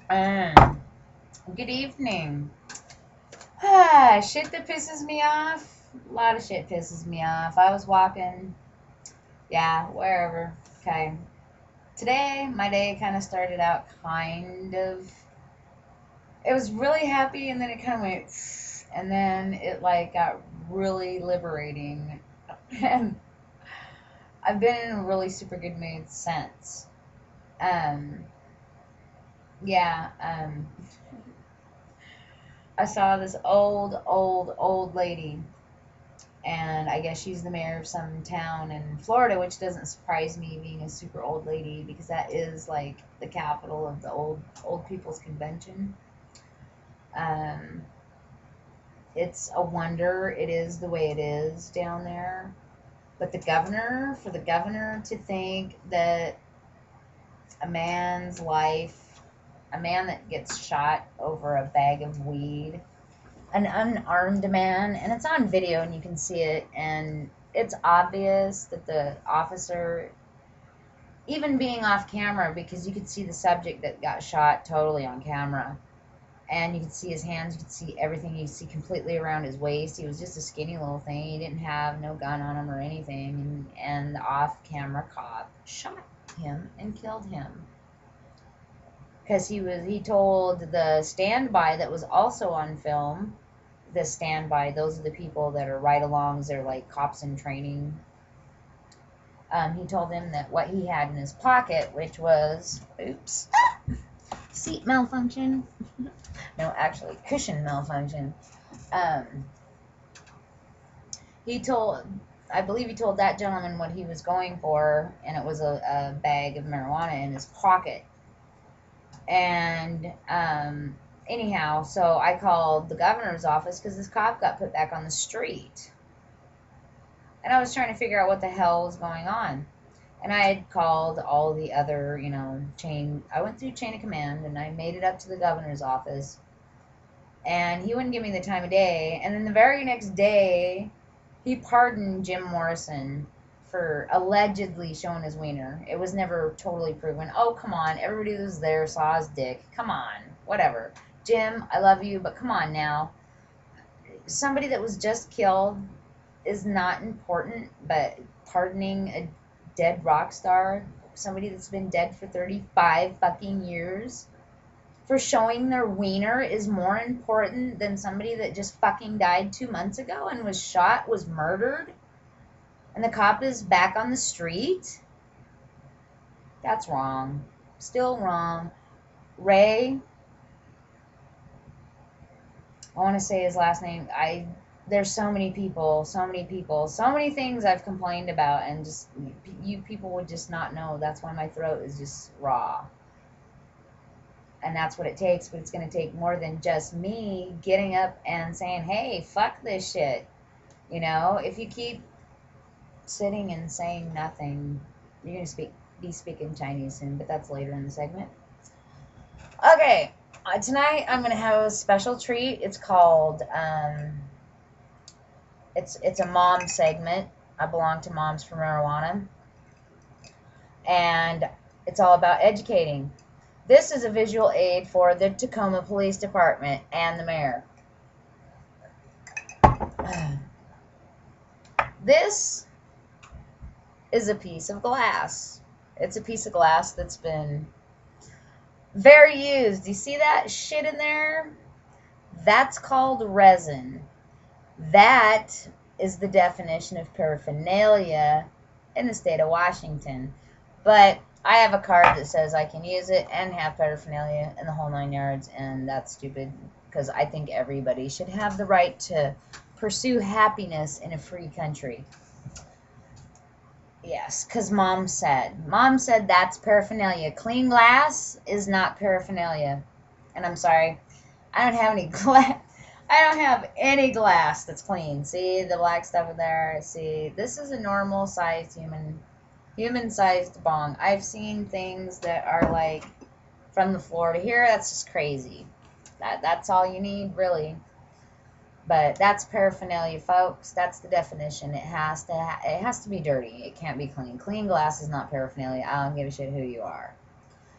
Um, Good evening. Shit that pisses me off. A lot of shit pisses me off. I was walking, yeah, wherever. Okay. Today, my day kind of started out it was really happy and then it kind of went, and then it like got really liberating. And I've been in a really super good mood since. Um, yeah, I saw this old lady, and I guess she's the mayor of some town in Florida, which doesn't surprise me, being a super old lady, because that is like the capital of the old people's convention. Um, it's a wonder it is the way it is down there. But for the governor to think that a man's life, a man that gets shot over a bag of weed, an unarmed man, and it's on video and you can see it, and it's obvious that the officer, even being off camera, because you could see the subject that got shot totally on camera, and you could see his hands, you could see everything, you could see completely around his waist. He was just a skinny little thing. He didn't have no gun on him or anything, and the off camera cop shot him and killed him because he told the standby that was also on film. The standby, those are the people that are ride-alongs, they're like cops in training. He told them that what he had in his pocket, which was, oops, seat malfunction. No, actually, cushion malfunction. Um, he told, I believe he told that gentleman what he was going for, and it was a bag of marijuana in his pocket. And anyhow, so I called the governor's office because this cop got put back on the street. And I was trying to figure out what the hell was going on. And I had called all the other, I went through chain of command and I made it up to the governor's office. And he wouldn't give me the time of day. And then the very next day, he pardoned Jim Morrison for allegedly showing his wiener. It was never totally proven. Oh, come on. Everybody who was there saw his dick. Come on. Whatever. Jim, I love you, but come on now. Somebody that was just killed is not important, but pardoning a dead rock star, somebody that's been dead for 35 fucking years, for showing their wiener is more important than somebody that just fucking died 2 months ago and was shot, was murdered, and the cop is back on the street? That's wrong. Still wrong. Ray, I want to say his last name. There's so many people, so many things I've complained about, and just you people would just not know. That's why my throat is just raw. And that's what it takes, but it's going to take more than just me getting up and saying, hey, fuck this shit. If you keep sitting and saying nothing, you're going to be speaking Chinese soon, but that's later in the segment. Okay, tonight I'm going to have a special treat. It's called, it's a mom segment. I belong to Moms for Marijuana. And it's all about educating. This is a visual aid for the Tacoma Police Department and the mayor. This is a piece of glass. It's a piece of glass that's been very used. You see that shit in there? That's called resin. That is the definition of paraphernalia in the state of Washington. But I have a card that says I can use it and have paraphernalia in the whole 9 yards, and that's stupid because I think everybody should have the right to pursue happiness in a free country. Yes, because Mom said that's paraphernalia. Clean glass is not paraphernalia. And I'm sorry, I don't have any glass. I don't have any glass that's clean. See the black stuff in there? See, this is a normal sized human-sized bong. I've seen things that are like from the floor to here. That's just crazy. That's all you need, really. But that's paraphernalia, folks. That's the definition. It has to be dirty. It can't be clean. Clean glass is not paraphernalia. I don't give a shit who you are.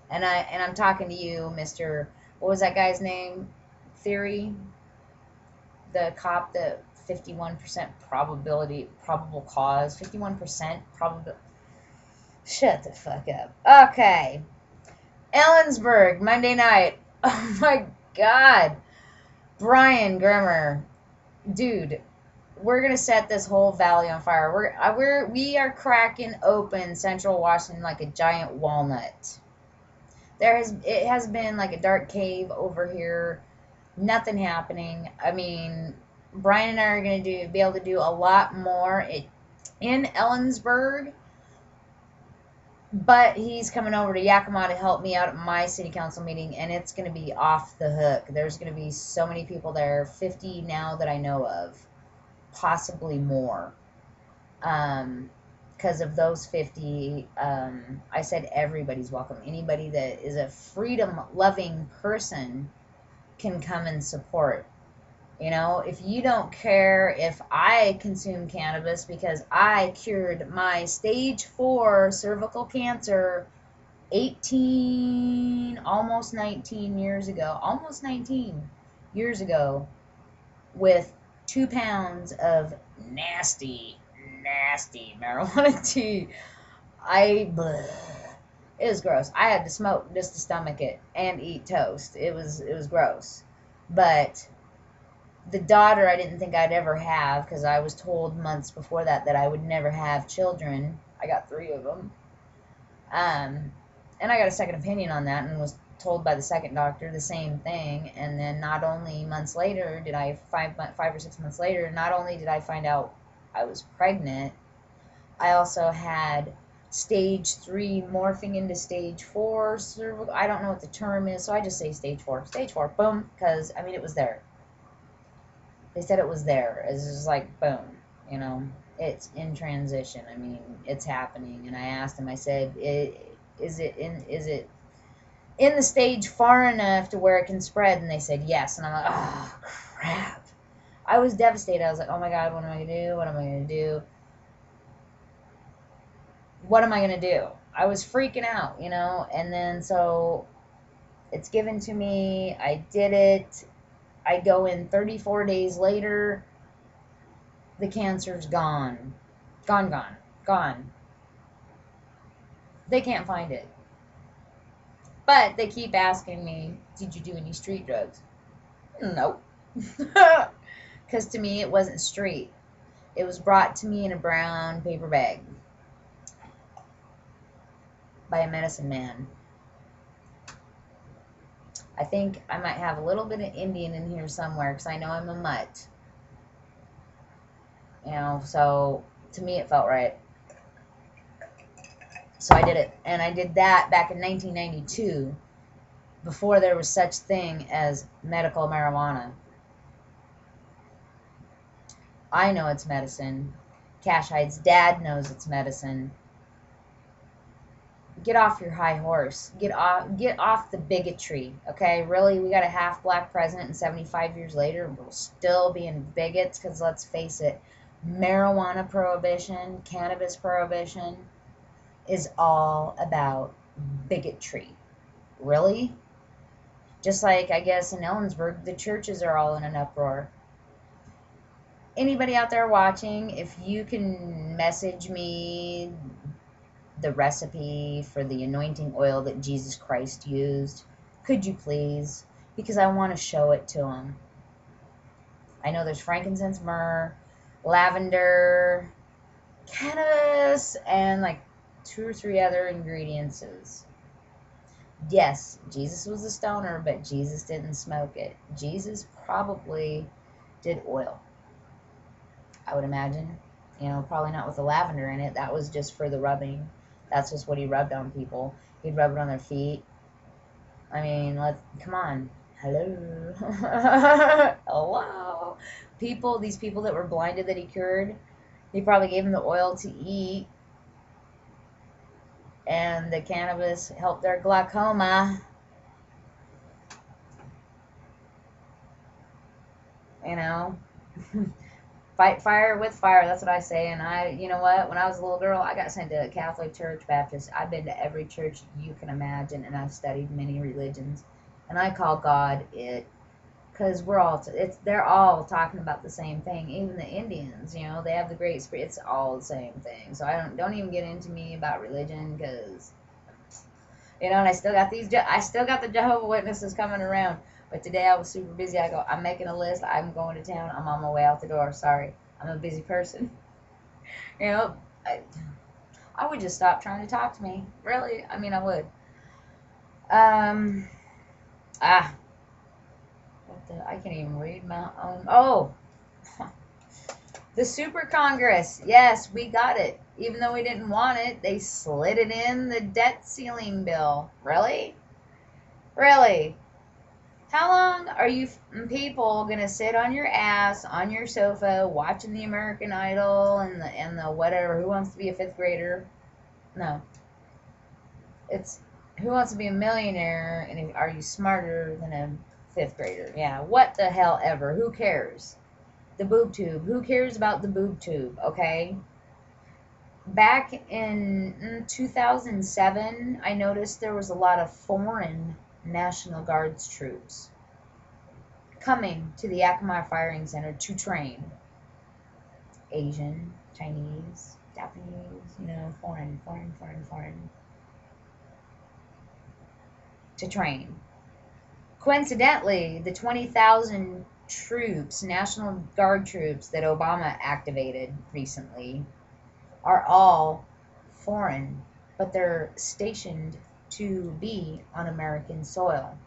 And I'm talking to you, Mr. What was that guy's name? Theory, the cop that 51% probable cause, 51% probable. Shut the fuck up. Okay. Ellensburg, Monday night. Oh my God. Brian Grimmer. Dude, we're gonna set this whole valley on fire. We are cracking open Central Washington like a giant walnut. It has been like a dark cave over here. Nothing happening. I mean, Brian and I are gonna be able to do a lot more in Ellensburg. But he's coming over to Yakima to help me out at my city council meeting, and it's going to be off the hook. There's going to be so many people there, 50 now that I know of, possibly more. Because of those 50, I said everybody's welcome. Anybody that is a freedom-loving person can come and support. You know, if you don't care if I consume cannabis because I cured my stage 4 cervical cancer 18, almost 19 years ago, with 2 pounds of nasty marijuana tea. It was gross. I had to smoke just to stomach it and eat toast. It was gross. But the daughter I didn't think I'd ever have, because I was told months before that I would never have children. I got 3 of them. And I got a second opinion on that and was told by the second doctor the same thing. And then not only months later did I, 5 or 6 months later, not only did I find out I was pregnant, I also had stage 3 morphing into stage 4 cervical. I don't know what the term is, so I just say stage 4. Stage 4, boom, because, I mean, it was there. They said it was there. It's just like, boom, you know, it's in transition. I mean, it's happening. And I asked him, I said, is it in the stage far enough to where it can spread? And they said yes. And I'm like, oh, crap. I was devastated. I was like, oh my God, what am I going to do? What am I going to do? What am I going to do? I was freaking out, you know? And then so it's given to me. I did it. I go in 34 days later, the cancer's gone. Gone. They can't find it. But they keep asking me, did you do any street drugs? Nope. Because to me, it wasn't street. It was brought to me in a brown paper bag by a medicine man. I think I might have a little bit of Indian in here somewhere because I know I'm a mutt. You know, so to me it felt right. So I did it. And I did that back in 1992 before there was such thing as medical marijuana. I know it's medicine. Cash Hyde's dad knows it's medicine. Get off your high horse. Get off the bigotry, okay? Really, we got a half black president, and 75 years later, we're still being bigots because, let's face it, marijuana prohibition, cannabis prohibition is all about bigotry. Really? Just like, I guess, in Ellensburg, the churches are all in an uproar. Anybody out there watching, if you can message me the recipe for the anointing oil that Jesus Christ used, could you please? Because I want to show it to him. I know there's frankincense, myrrh, lavender, cannabis, and like 2 or 3 other ingredients. Yes, Jesus was a stoner, but Jesus didn't smoke it. Jesus probably did oil, I would imagine. You know, probably not with the lavender in it. That was just for the rubbing. That's just what he rubbed on people. He'd rub it on their feet. I mean, come on. Hello. Hello. These people that were blinded that he cured, he probably gave them the oil to eat. And the cannabis helped their glaucoma. You know? Fight fire with fire. That's what I say. And you know what? When I was a little girl, I got sent to a Catholic church, Baptist. I've been to every church you can imagine, and I've studied many religions. And I call God it, because they're all talking about the same thing. Even the Indians, they have the Great Spirit. It's all the same thing. So don't even get into me about religion, because and I still got the Jehovah Witnesses coming around. But today I was super busy. I'm making a list. I'm going to town. I'm on my way out the door. Sorry, I'm a busy person. I, I would just stop trying to talk to me. Really, I mean, I would. Um, I can't even read my own. Oh, the Super Congress. Yes, we got it. Even though we didn't want it, they slid it in the debt ceiling bill. Really? Really? How long are you people gonna sit on your ass on your sofa watching the American Idol and the whatever? Who Wants to Be a Fifth Grader? No, it's Who Wants to Be a Millionaire? And are you smarter than a fifth grader? Yeah. What the hell ever? Who cares? The boob tube. Who cares about the boob tube? Okay. Back in 2007, I noticed there was a lot of foreign National Guards troops coming to the Akamai Firing Center to train. Asian, Chinese, Japanese, foreign. To train. Coincidentally, the 20,000 troops, National Guard troops that Obama activated recently are all foreign, but they're stationed to be on American soil.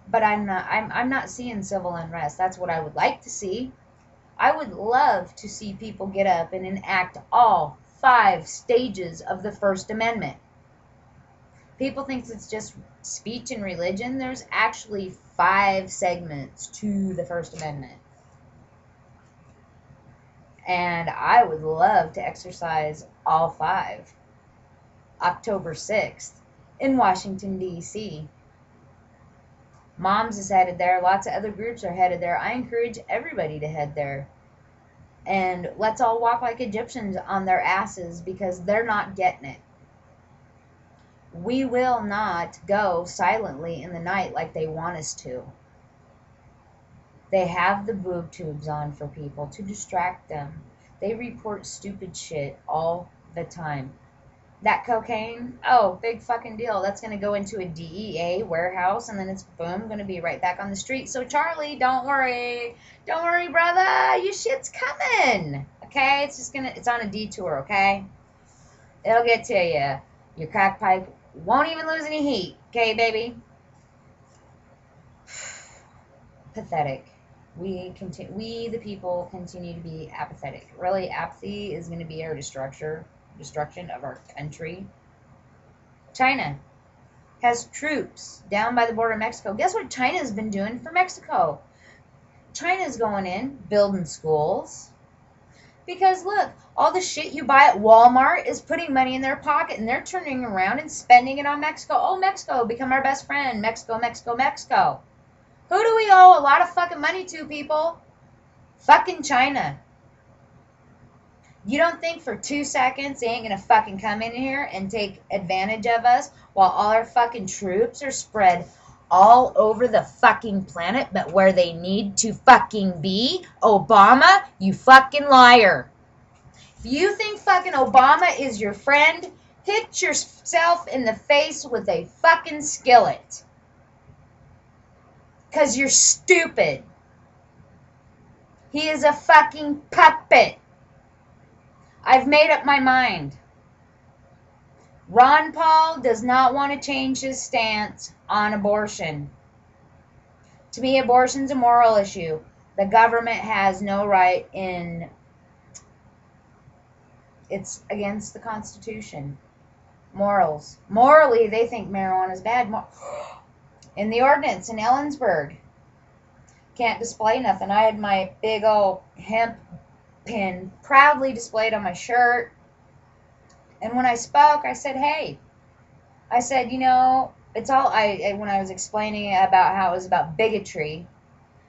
But I'm not seeing civil unrest. That's what I would like to see. I would love to see people get up and enact all 5 stages of the First Amendment. People think it's just speech and religion. There's actually 5 segments to the First Amendment. And I would love to exercise all 5. October 6th in Washington, D.C. Moms is headed there. Lots of other groups are headed there. I encourage everybody to head there. And let's all walk like Egyptians on their asses, because they're not getting it. We will not go silently in the night like they want us to. They have the boob tubes on for people to distract them. They report stupid shit all the time. That cocaine, oh, big fucking deal. That's going to go into a DEA warehouse, and then it's, boom, going to be right back on the street. So, Charlie, don't worry. Don't worry, brother. Your shit's coming. Okay? It's on a detour, okay? It'll get to you. Your crack pipe won't even lose any heat. Okay, baby? Pathetic. We the people continue to be apathetic. Really, apathy is going to be our destruction of our country. China has troops down by the border of Mexico. Guess what China's been doing for Mexico? China's going in, building schools. Because look, all the shit you buy at Walmart is putting money in their pocket, and they're turning around and spending it on Mexico. Oh, Mexico, become our best friend. Mexico, Mexico, Mexico. Who do we owe a lot of fucking money to, people? Fucking China. You don't think for 2 seconds they ain't gonna fucking come in here and take advantage of us while all our fucking troops are spread all over the fucking planet, but where they need to fucking be? Obama, you fucking liar. If you think fucking Obama is your friend, hit yourself in the face with a fucking skillet. 'Cause you're stupid. He is a fucking puppet. I've made up my mind. Ron Paul does not want to change his stance on abortion. To me, abortion's a moral issue. The government has no right in... It's against the Constitution. Morals. Morally, they think marijuana is bad. In the ordinance in Ellensburg, can't display nothing. I had my big old hemp pin proudly displayed on my shirt. And when I spoke, I said, hey, I said, it's all, when I was explaining about how it was about bigotry,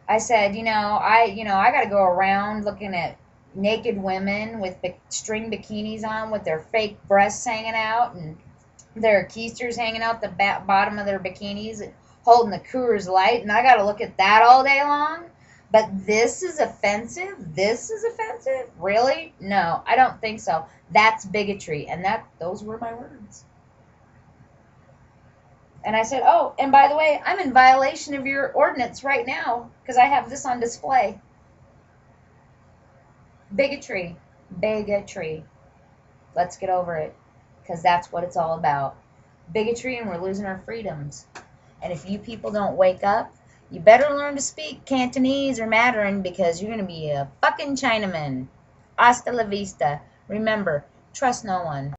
I said, I got to go around looking at naked women with string bikinis on with their fake breasts hanging out and their keisters hanging out the bottom of their bikinis, holding the Coors Light, and I got to look at that all day long. But this is offensive. This is offensive. Really? No, I don't think so. That's bigotry, and those were my words. And I said, "Oh, and by the way, I'm in violation of your ordinance right now because I have this on display." Bigotry, bigotry. Let's get over it because that's what it's all about. Bigotry, and we're losing our freedoms. And if you people don't wake up, you better learn to speak Cantonese or Mandarin because you're going to be a fucking Chinaman. Hasta la vista. Remember, trust no one.